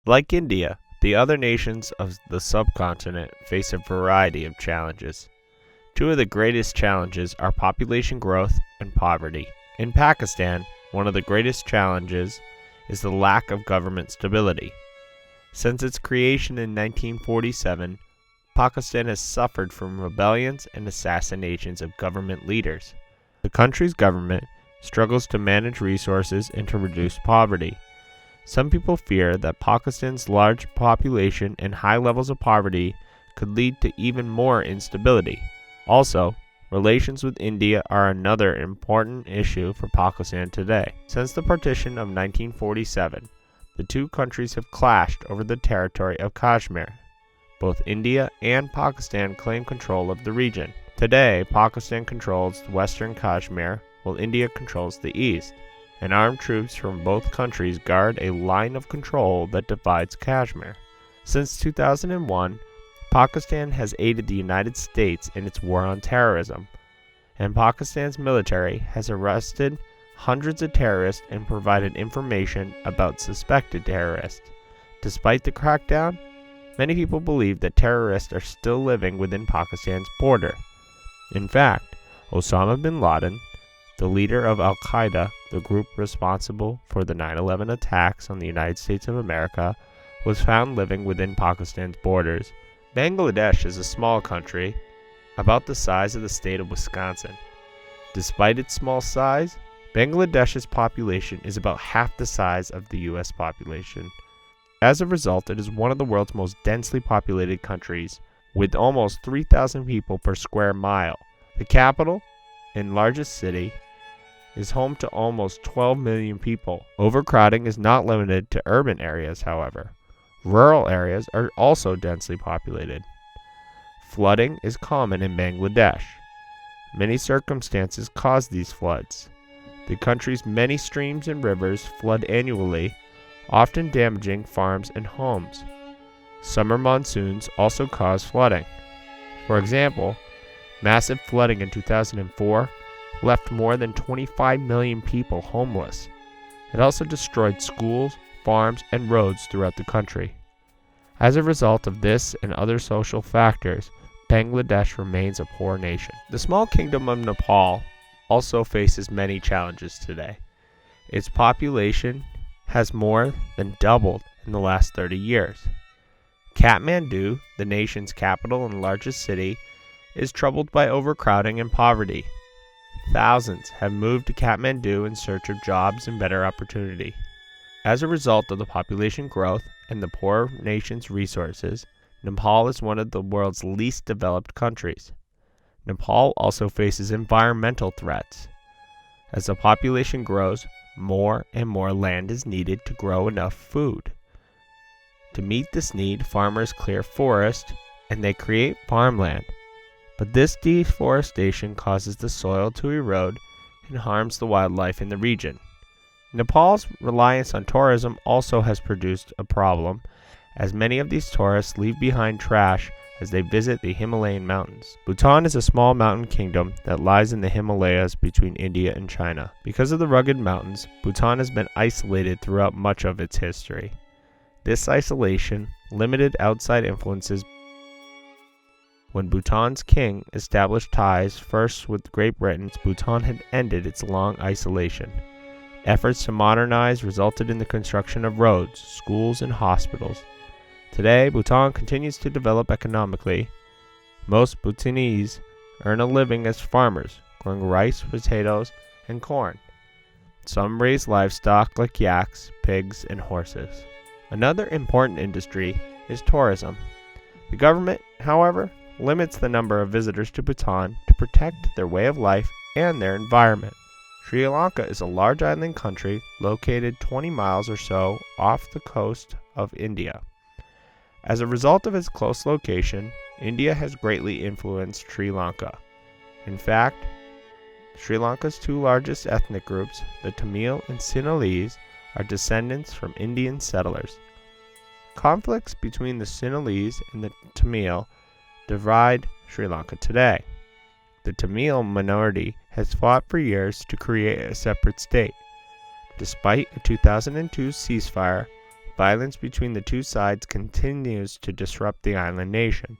Like India, the other nations of the subcontinent face a variety of challenges. Two of the greatest challenges are population growth and poverty. In Pakistan, one of the greatest challenges is the lack of government stability. Since its creation in 1947, Pakistan has suffered from rebellions and assassinations of government leaders. The country's government struggles to manage resources and to reduce poverty. Some people fear that Pakistan's large population and high levels of poverty could lead to even more instability. Also, relations with India are another important issue for Pakistan today. Since the partition of 1947, the two countries have clashed over the territory of Kashmir. Both India and Pakistan claim control of the region. Today, Pakistan controls western Kashmir, while India controls the east, and armed troops from both countries guard a line of control that divides Kashmir. Since 2001, Pakistan has aided the United States in its war on terrorism, and Pakistan's military has arrested hundreds of terrorists and provided information about suspected terrorists. Despite the crackdown, many people believe that terrorists are still living within Pakistan's border. In fact, Osama bin Laden, the leader of Al-Qaeda, the group responsible for the 9/11 attacks on the United States of America, was found living within Pakistan's borders. Bangladesh is a small country, about the size of the state of Wisconsin. Despite its small size, Bangladesh's population is about half the size of the U.S. population. As a result, it is one of the world's most densely populated countries, with almost 3,000 people per square mile. The capital and largest city is home to almost 12 million people. Overcrowding is not limited to urban areas, however. Rural areas are also densely populated. Flooding is common in Bangladesh. Many circumstances cause these floods. The country's many streams and rivers flood annually, often damaging farms and homes. Summer monsoons also cause flooding. For example, massive flooding in 2004 left more than 25 million people homeless. It also destroyed schools, farms, and roads throughout the country. As a result of this and other social factors, Bangladesh remains a poor nation. The small kingdom of Nepal also faces many challenges today. Its population has more than doubled in the last 30 years. Kathmandu, the nation's capital and largest city, is troubled by overcrowding and poverty. Thousands have moved to Kathmandu in search of jobs and better opportunity. As a result of the population growth and the poor nation's resources, Nepal is one of the world's least developed countries. Nepal also faces environmental threats. As the population grows, more and more land is needed to grow enough food. To meet this need, farmers clear forest and they create farmland. But this deforestation causes the soil to erode and harms the wildlife in the region. Nepal's reliance on tourism also has produced a problem, as many of these tourists leave behind trash as they visit the Himalayan mountains. Bhutan is a small mountain kingdom that lies in the Himalayas between India and China. Because of the rugged mountains, Bhutan has been isolated throughout much of its history. This isolation limited outside influences. When Bhutan's king established ties first with Great Britain, Bhutan had ended its long isolation. Efforts to modernize resulted in the construction of roads, schools, and hospitals. Today, Bhutan continues to develop economically. Most Bhutanese earn a living as farmers, growing rice, potatoes, and corn. Some raise livestock like yaks, pigs, and horses. Another important industry is tourism. The government, however, limits the number of visitors to Bhutan to protect their way of life and their environment. Sri Lanka is a large island country located 20 miles or so off the coast of India. As a result of its close location, India has greatly influenced Sri Lanka. In fact, Sri Lanka's two largest ethnic groups, the Tamil and Sinhalese, are descendants from Indian settlers. Conflicts between the Sinhalese and the Tamil divide Sri Lanka today. The Tamil minority has fought for years to create a separate state. Despite a 2002 ceasefire, Violence between the two sides continues to disrupt the island nation.